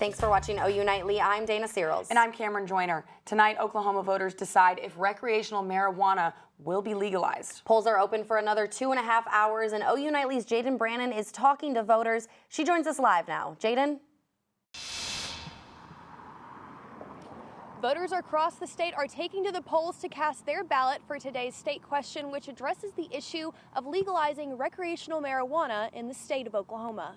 Thanks for watching OU Nightly. I'm Dana Searles. And I'm Cameron Joyner. Tonight, Oklahoma voters decide if recreational marijuana will be legalized. Polls are open for another 2.5 hours, and OU Nightly's Jayden Brannon is talking to voters. She joins us live now. Jayden? Voters across the state are taking to the polls to cast their ballot for today's state question, which addresses the issue of legalizing recreational marijuana in the state of Oklahoma.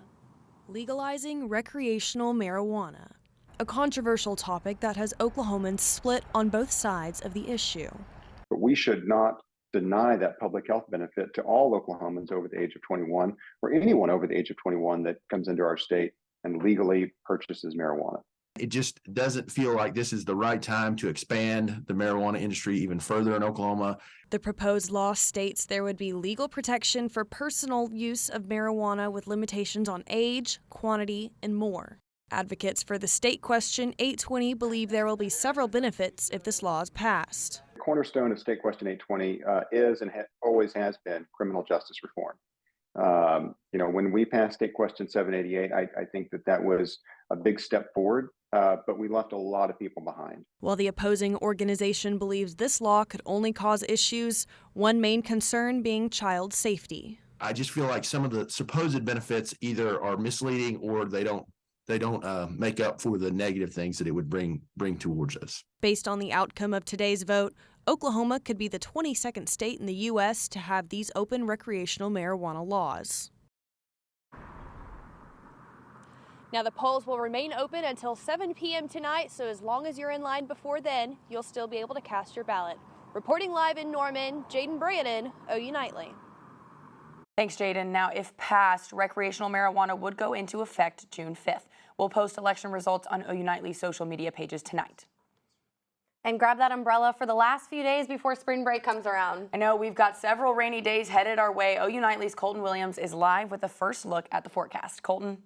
Legalizing recreational marijuana, a controversial topic that has Oklahomans split on both sides of the issue. But we should not deny that public health benefit to all Oklahomans over the age of 21, or anyone over the age of 21 that comes into our state and legally purchases marijuana. It just doesn't feel like this is the right time to expand the marijuana industry even further in Oklahoma. The proposed law states there would be legal protection for personal use of marijuana with limitations on age, quantity, and more. Advocates for the state question 820 believe there will be several benefits if this law is passed. The cornerstone of State Question 820 is and always has been criminal justice reform. When we passed State Question 788, I think that was a big step forward, but we left a lot of people behind. While the opposing organization believes this law could only cause issues, one main concern being child safety. I just feel like some of the supposed benefits either are misleading or they don't make up for the negative things that it would bring towards us. Based on the outcome of today's vote, Oklahoma could be the 22nd state in the U.S. to have these open recreational marijuana laws. Now, the polls will remain open until 7 p.m. tonight, so as long as you're in line before then, you'll still be able to cast your ballot. Reporting live in Norman, Jayden Brannon, OU Nightly. Thanks, Jayden. Now, if passed, recreational marijuana would go into effect June 5th. We'll post election results on OU Nightly's social media pages tonight. And grab that umbrella for the last few days before spring break comes around. I know we've got several rainy days headed our way. OU Nightly's Colton Williams is live with the first look at the forecast. Colton?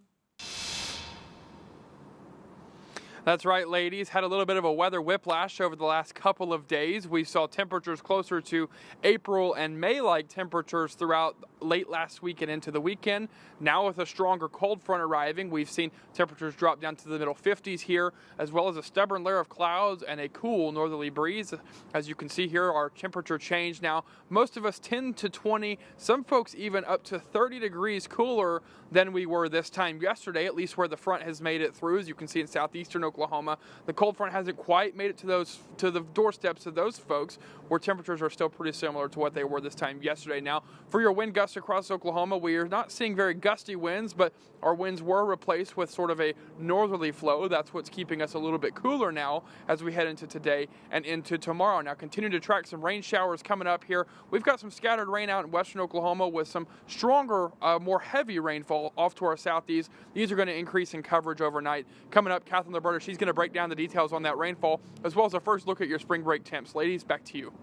That's right, ladies. Had a little bit of a weather whiplash over the last couple of days. We saw temperatures closer to April and May-like temperatures throughout late last week and into the weekend. Now with a stronger cold front arriving, we've seen temperatures drop down to the middle 50s here, as well as a stubborn layer of clouds and a cool northerly breeze. As you can see here, our temperature change now. Most of us 10 to 20, some folks even up to 30 degrees cooler than we were this time yesterday, at least where the front has made it through. As you can see in southeastern Oklahoma, the cold front hasn't quite made it to the doorsteps of those folks, where temperatures are still pretty similar to what they were this time yesterday. Now, for your wind gusts across Oklahoma, we are not seeing very gusty winds, but our winds were replaced with sort of a northerly flow. That's what's keeping us a little bit cooler now as we head into today and into tomorrow. Now, continue to track some rain showers coming up here. We've got some scattered rain out in western Oklahoma with some stronger, more heavy rainfall off to our southeast. These are going to increase in coverage overnight. Coming up, Carolynn Liberta, she's going to break down the details on that rainfall, as well as a first look at your spring break temps. Ladies, back to you.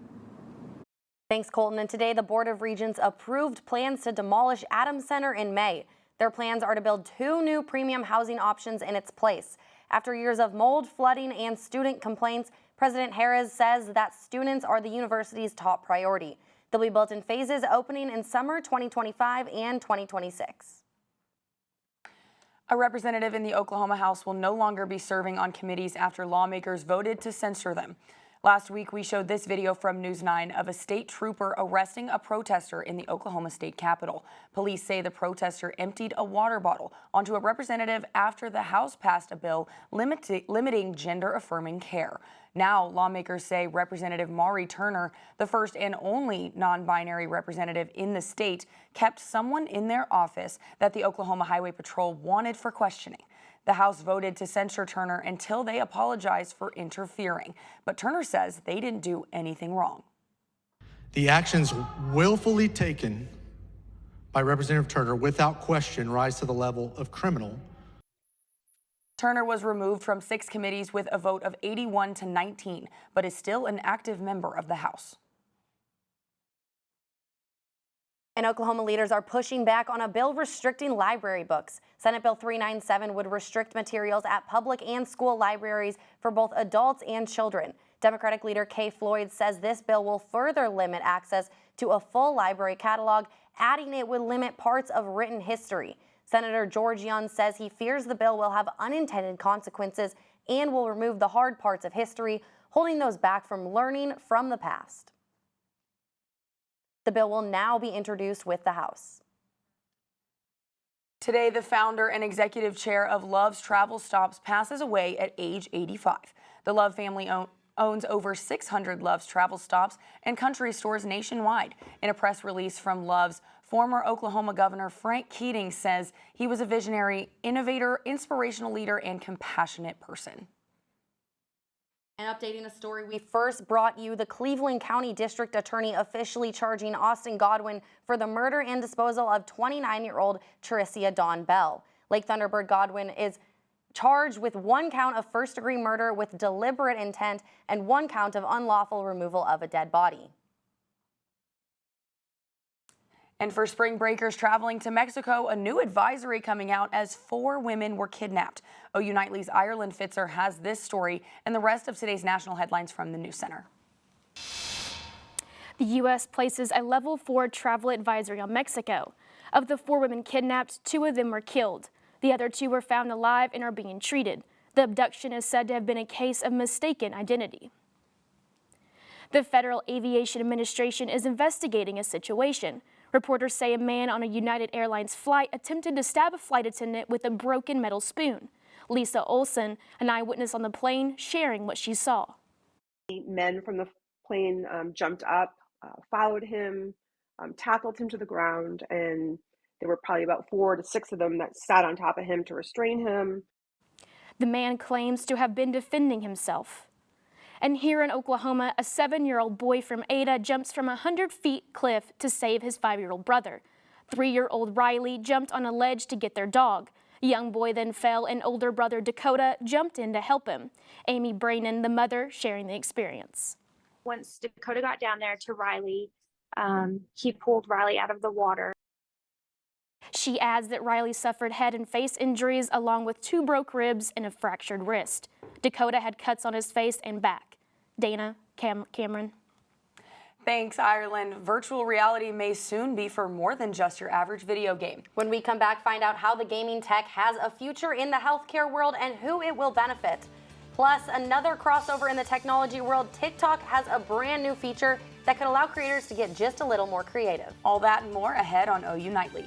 Thanks, Colton. And today, the Board of Regents approved plans to demolish Adams Center in May. Their plans are to build 2 new premium housing options in its place. After years of mold, flooding, and student complaints, President Harris says that students are the university's top priority. They'll be built in phases, opening in summer 2025 and 2026. A representative in the Oklahoma House will no longer be serving on committees after lawmakers voted to censure them. Last week, we showed this video from News 9 of a state trooper arresting a protester in the Oklahoma State Capitol. Police say the protester emptied a water bottle onto a representative after the House passed a bill limiting gender-affirming care. Now, lawmakers say Representative Maury Turner, the first and only non-binary representative in the state, kept someone in their office that the Oklahoma Highway Patrol wanted for questioning. The House voted to censure Turner until they apologized for interfering. But Turner says they didn't do anything wrong. The actions willfully taken by Representative Turner without question rise to the level of criminal. Turner was removed from 6 committees with a vote of 81 to 19, but is still an active member of the House. And Oklahoma leaders are pushing back on a bill restricting library books. Senate Bill 397 would restrict materials at public and school libraries for both adults and children. Democratic leader Kay Floyd says this bill will further limit access to a full library catalog, adding it would limit parts of written history. Senator George Young says he fears the bill will have unintended consequences and will remove the hard parts of history, holding those back from learning from the past. The bill will now be introduced with the House. Today, the founder and executive chair of Love's Travel Stops passes away at age 85. The Love family owns over 600 Love's Travel Stops and country stores nationwide. In a press release from Love's, former Oklahoma Governor Frank Keating says he was a visionary, innovator, inspirational leader, and compassionate person. And updating a story we first brought you, the Cleveland County District Attorney officially charging Austin Godwin for the murder and disposal of 29-year-old Tricia Dawn Bell. Lake Thunderbird Godwin is charged with 1 count of first-degree murder with deliberate intent and 1 count of unlawful removal of a dead body. And for spring breakers traveling to Mexico, a new advisory coming out as 4 women were kidnapped. OU Nightly's Carolynn Fitzer has this story and the rest of today's national headlines from the News Center. The U.S. places a level 4 travel advisory on Mexico. Of the 4 women kidnapped, 2 of them were killed. The other 2 were found alive and are being treated. The abduction is said to have been a case of mistaken identity. The Federal Aviation Administration is investigating a situation. Reporters say a man on a United Airlines flight attempted to stab a flight attendant with a broken metal spoon. Lisa Olson, an eyewitness on the plane, sharing what she saw. Men from the plane jumped up, followed him, tackled him to the ground, and there were probably about 4 to 6 of them that sat on top of him to restrain him. The man claims to have been defending himself. And here in Oklahoma, a 7-year-old boy from Ada jumps from a 100-foot cliff to save his 5-year-old brother. 3-year-old Riley jumped on a ledge to get their dog. A young boy then fell, and older brother Dakota jumped in to help him. Amy Brannon, the mother, sharing the experience. Once Dakota got down there to Riley, he pulled Riley out of the water. She adds that Riley suffered head and face injuries along with 2 broke ribs and a fractured wrist. Dakota had cuts on his face and back. Dana, Cameron. Thanks, Carolynn. Virtual reality may soon be for more than just your average video game. When we come back, find out how the gaming tech has a future in the healthcare world and who it will benefit. Plus, another crossover in the technology world, TikTok has a brand new feature that could allow creators to get just a little more creative. All that and more ahead on OU Nightly.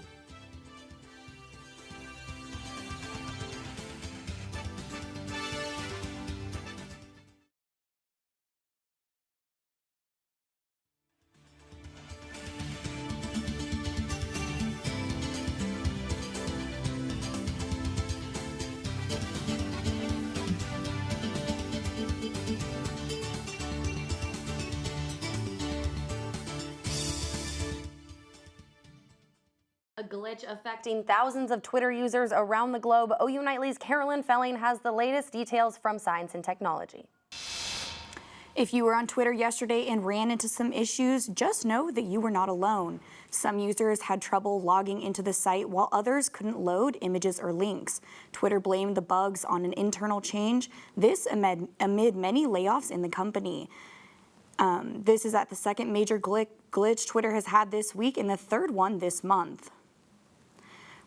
A glitch affecting thousands of Twitter users around the globe. OU Nightly's Carolynn Felling has the latest details from Science and Technology. If you were on Twitter yesterday and ran into some issues, just know that you were not alone. Some users had trouble logging into the site while others couldn't load images or links. Twitter blamed the bugs on an internal change, this amid many layoffs in the company. This is at the second major glitch Twitter has had this week and the third one this month.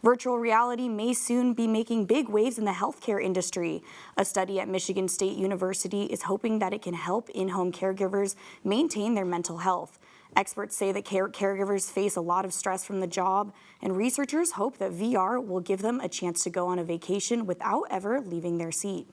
Virtual reality may soon be making big waves in the healthcare industry. A study at Michigan State University is hoping that it can help in-home caregivers maintain their mental health. Experts say that caregivers face a lot of stress from the job, and researchers hope that VR will give them a chance to go on a vacation without ever leaving their seat.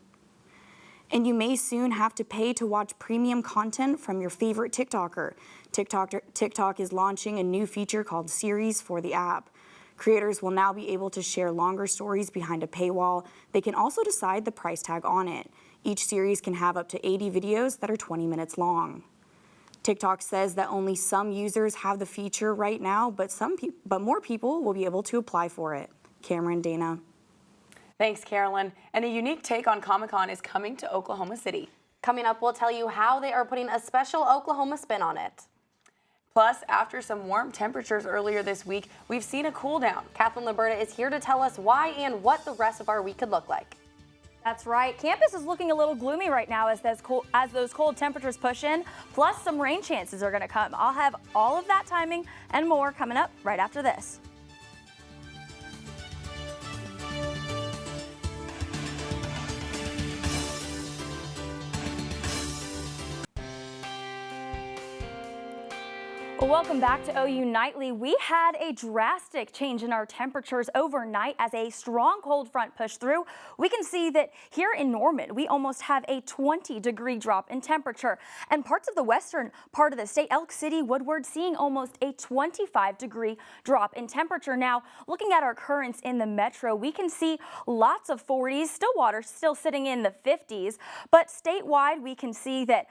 And you may soon have to pay to watch premium content from your favorite TikToker. TikTok is launching a new feature called Series for the app. Creators will now be able to share longer stories behind a paywall. They can also decide the price tag on it. Each series can have up to 80 videos that are 20 minutes long. TikTok says that only some users have the feature right now, but more people will be able to apply for it. Cameron, Dana. Thanks, Carolynn. And a unique take on Comic-Con is coming to Oklahoma City. Coming up, we'll tell you how they are putting a special Oklahoma spin on it. Plus, after some warm temperatures earlier this week, we've seen a cool down. Kathleen Liberta is here to tell us why and what the rest of our week could look like. That's right. Campus is looking a little gloomy right now as those cold temperatures push in, plus some rain chances are going to come. I'll have all of that timing and more coming up right after this. Welcome back to OU Nightly. We had a drastic change in our temperatures overnight as a strong cold front pushed through. We can see that here in Norman, we almost have a 20-degree drop in temperature. And parts of the western part of the state, Elk City, Woodward, seeing almost a 25-degree drop in temperature. Now, looking at our currents in the metro, we can see lots of 40s, Stillwater still sitting in the 50s, but statewide, we can see that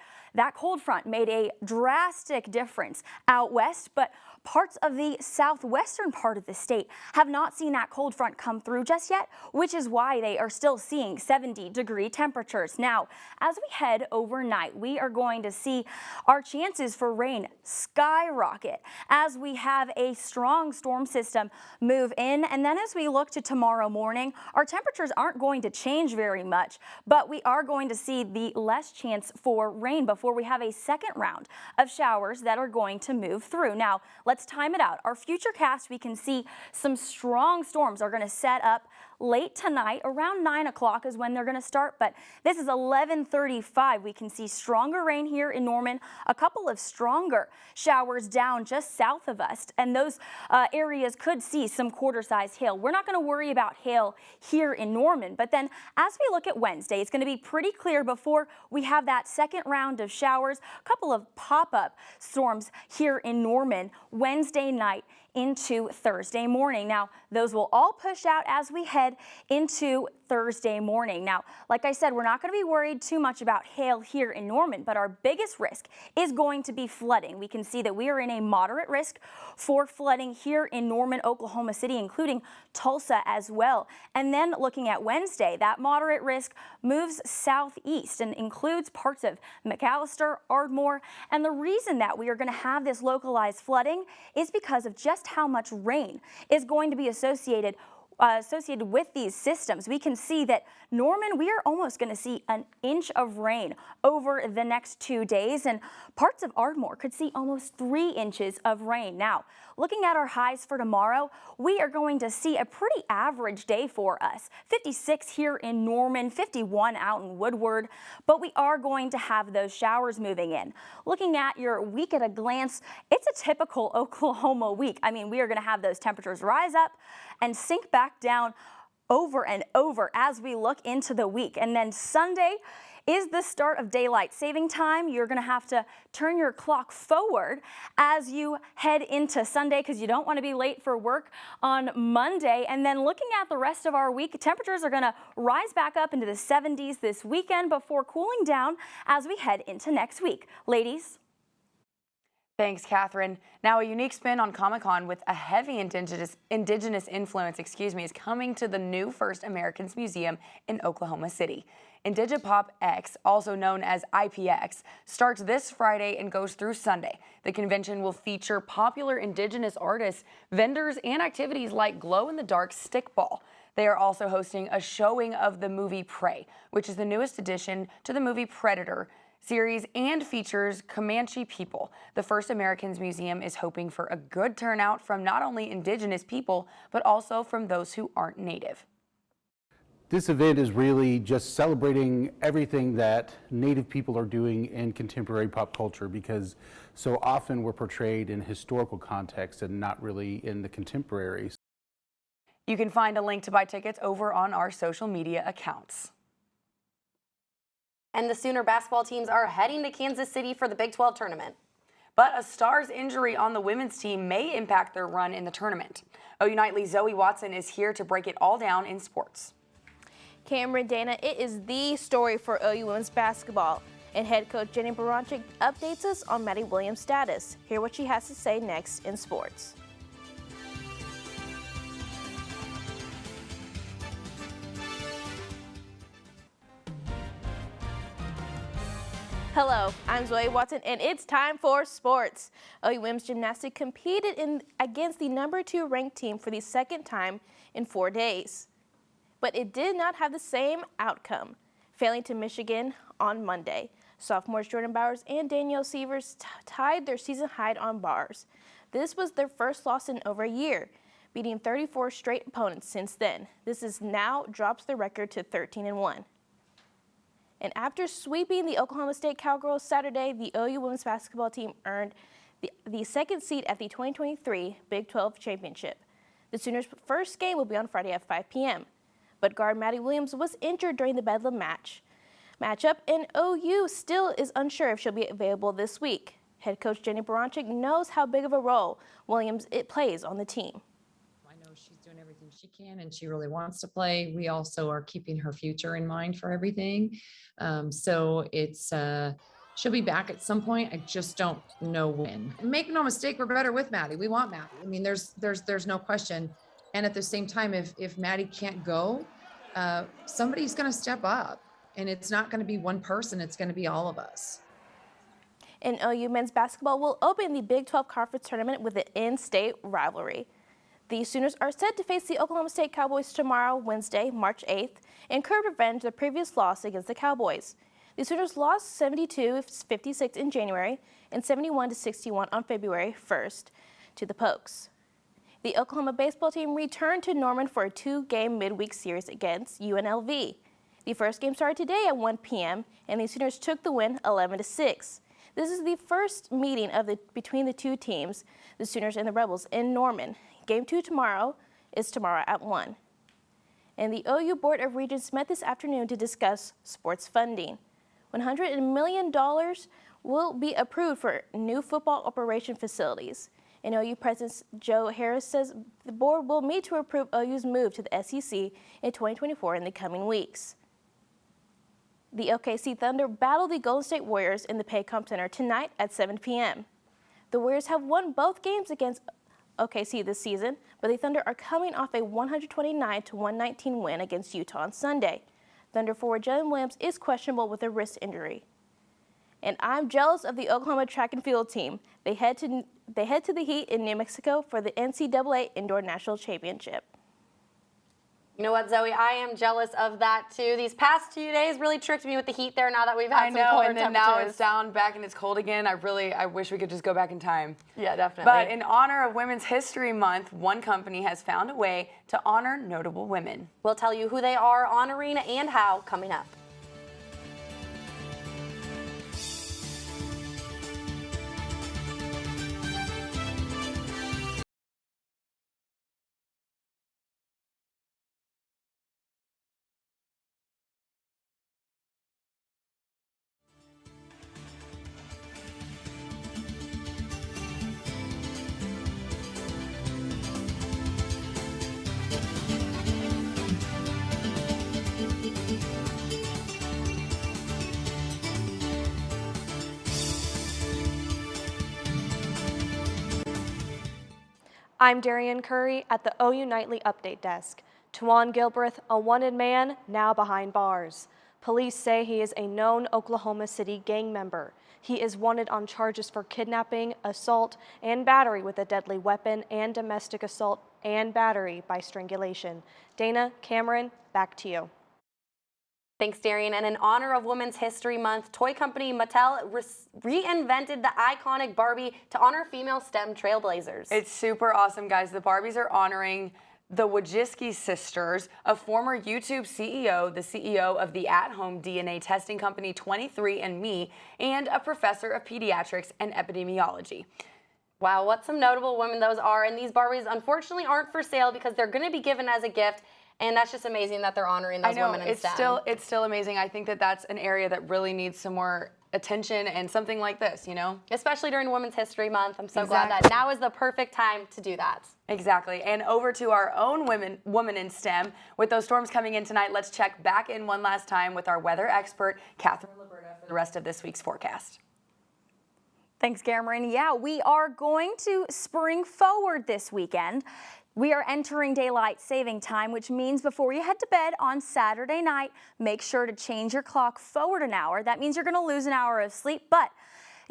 cold front made a drastic difference out west, but parts of the southwestern part of the state have not seen that cold front come through just yet, which is why they are still seeing 70-degree temperatures. Now, as we head overnight, we are going to see our chances for rain skyrocket as we have a strong storm system move in. And then as we look to tomorrow morning, our temperatures aren't going to change very much, but we are going to see the less chance for rain before we have a second round of showers that are going to move through. Now, let's time it out. Our futurecast, we can see some strong storms are going to set up late tonight. Around 9 o'clock is when they're going to start, but this is 11:35. We can see stronger rain here in Norman, a couple of stronger showers down just south of us, and those areas could see some quarter-size hail. We're not going to worry about hail here in Norman, but then as we look at Wednesday, it's going to be pretty clear before we have that second round of showers, a couple of pop-up storms here in Norman Wednesday night into Thursday morning. Now, those will all push out as we head into Thursday morning. Now, like I said, we're not going to be worried too much about hail here in Norman, but our biggest risk is going to be flooding. We can see that we are in a moderate risk for flooding here in Norman, Oklahoma City, including Tulsa as well. And then looking at Wednesday, that moderate risk moves southeast and includes parts of McAllister, Ardmore. And the reason that we are going to have this localized flooding is because of just how much rain is going to be associated with these systems. We can see that Norman, we are almost going to see an inch of rain over the next 2 days, and parts of Ardmore could see almost 3 inches of rain. Now, looking at our highs for tomorrow, we are going to see a pretty average day for us. 56 here in Norman, 51 out in Woodward, but we are going to have those showers moving in. Looking at your week at a glance, it's a typical Oklahoma week. I mean, we are going to have those temperatures rise up and sink back down over and over as we look into the week. And then Sunday is the start of daylight saving time. You're going to have to turn your clock forward as you head into Sunday because you don't want to be late for work on Monday. And then looking at the rest of our week, temperatures are going to rise back up into the 70s this weekend before cooling down as we head into next week. Ladies. Thanks, Catherine. Now, a unique spin on Comic-Con with a heavy indigenous influence, is coming to the new First Americans Museum in Oklahoma City. Indigipop X, also known as IPX, starts this Friday and goes through Sunday. The convention will feature popular indigenous artists, vendors, and activities like glow-in-the-dark stickball. They are also hosting a showing of the movie Prey, which is the newest addition to the movie Predator series and features Comanche people. The First Americans Museum is hoping for a good turnout from not only indigenous people, but also from those who aren't native. This event is really just celebrating everything that Native people are doing in contemporary pop culture, because so often we're portrayed in historical context and not really in the contemporary. You can find a link to buy tickets over on our social media accounts. And the Sooner basketball teams are heading to Kansas City for the Big 12 tournament. But a star's injury on the women's team may impact their run in the tournament. OU Nightly's Zoe Watson is here to break it all down in sports. Cameron, Dana, it is the story for OU women's basketball. And head coach Jenny Baranczyk updates us on Maddie Williams' status. Hear what she has to say next in sports. Hello, I'm Zoe Watson, and it's time for sports. OU women's gymnastics competed against the number 2 ranked team for the second time in 4 days. But it did not have the same outcome, failing to Michigan on Monday. Sophomores Jordan Bowers and Danielle Sievers tied their season high on bars. This was their first loss in over a year, beating 34 straight opponents since then. This is now drops the record to 13-1. And after sweeping the Oklahoma State Cowgirls Saturday, the OU women's basketball team earned the second seed at the 2023 Big 12 Championship. The Sooners' first game will be on Friday at 5 p.m. But guard Maddie Williams was injured during the Bedlam matchup, and OU still is unsure if she'll be available this week. Head coach Jenny Baranczyk knows how big of a role Williams plays on the team. I know she's doing everything she can and she really wants to play. We also are keeping her future in mind for everything. So it's she'll be back at some point. I just don't know when. Make no mistake, we're better with Maddie. We want Maddie. I mean, there's no question. And at the same time, if Maddie can't go, somebody's going to step up, and it's not going to be one person. It's going to be all of us. And OU men's basketball will open the Big 12 Conference Tournament with an in-state rivalry. The Sooners are set to face the Oklahoma State Cowboys tomorrow, Wednesday, March 8th, and could revenge their previous loss against the Cowboys. The Sooners lost 72-56 in January and 71-61 on February 1st to the Pokes. The Oklahoma baseball team returned to Norman for a 2-game midweek series against UNLV. The first game started today at 1 p.m., and the Sooners took the win 11-6. This is the first meeting between the two teams, the Sooners and the Rebels, in Norman. Game 2 is tomorrow at 1. And the OU Board of Regents met this afternoon to discuss sports funding. $100 million will be approved for new football operation facilities. And OU President Joe Harris says the board will meet to approve OU's move to the SEC in 2024 in the coming weeks. The OKC Thunder battle the Golden State Warriors in the Paycom Center tonight at 7 p.m. The Warriors have won both games against OKC this season, but the Thunder are coming off a 129-119 win against Utah on Sunday. Thunder forward Jayden Williams is questionable with a wrist injury. And I'm jealous of the Oklahoma track and field team. They head to the heat in New Mexico for the NCAA Indoor National Championship. You know what, Zoe? I am jealous of that too. These past 2 days really tricked me with the heat there. Now that we've had some colder and then temperatures. now it's down back and it's cold again. I wish we could just go back in time. Yeah, definitely. But in honor of Women's History Month, one company has found a way to honor notable women. We'll tell you who they are honoring and how coming up. I'm Darian Curry at the OU Nightly Update Desk. Tawan Gilbreth, a wanted man, now behind bars. Police say he is a known Oklahoma City gang member. He is wanted on charges for kidnapping, assault, and battery with a deadly weapon, and domestic assault and battery by strangulation. Dana, Cameron, back to you. Thanks, Darian. And in honor of Women's History Month, toy company Mattel reinvented the iconic Barbie to honor female STEM trailblazers. It's super awesome, guys. The Barbies are honoring the Wojcicki sisters, a former YouTube CEO, the CEO of the at-home DNA testing company 23andMe, and a professor of pediatrics and epidemiology. Wow, what some notable women those are. And these Barbies unfortunately aren't for sale because they're going to be given as a gift. And that's just amazing that they're honoring those women in STEM. It's still amazing. I think that that's an area that really needs some more attention and something like this, you know? Especially during Women's History Month. I'm so glad that now is the perfect time to do that. Exactly. And over to our own woman in STEM. With those storms coming in tonight, let's check back in one last time with our weather expert, Liberta, for the rest of this week's forecast. Thanks, Cameron. Yeah, we are going to spring forward this weekend. We are entering daylight saving time, which means before you head to bed on Saturday night, make sure to change your clock forward an hour. That means you're going to lose an hour of sleep, but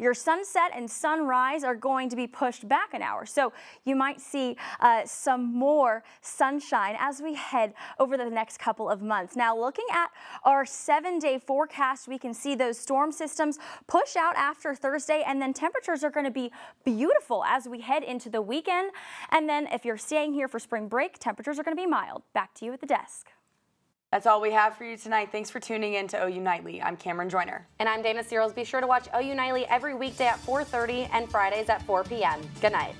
your sunset and sunrise are going to be pushed back an hour. So you might see some more sunshine as we head over the next couple of months. Now, looking at our 7-day forecast, we can see those storm systems push out after Thursday, and then temperatures are going to be beautiful as we head into the weekend. And then if you're staying here for spring break, temperatures are going to be mild. Back to you at the desk. That's all we have for you tonight. Thanks for tuning in to OU Nightly. I'm Cameron Joyner. And I'm Dana Searles. Be sure to watch OU Nightly every weekday at 4:30 and Fridays at 4 p.m. Good night.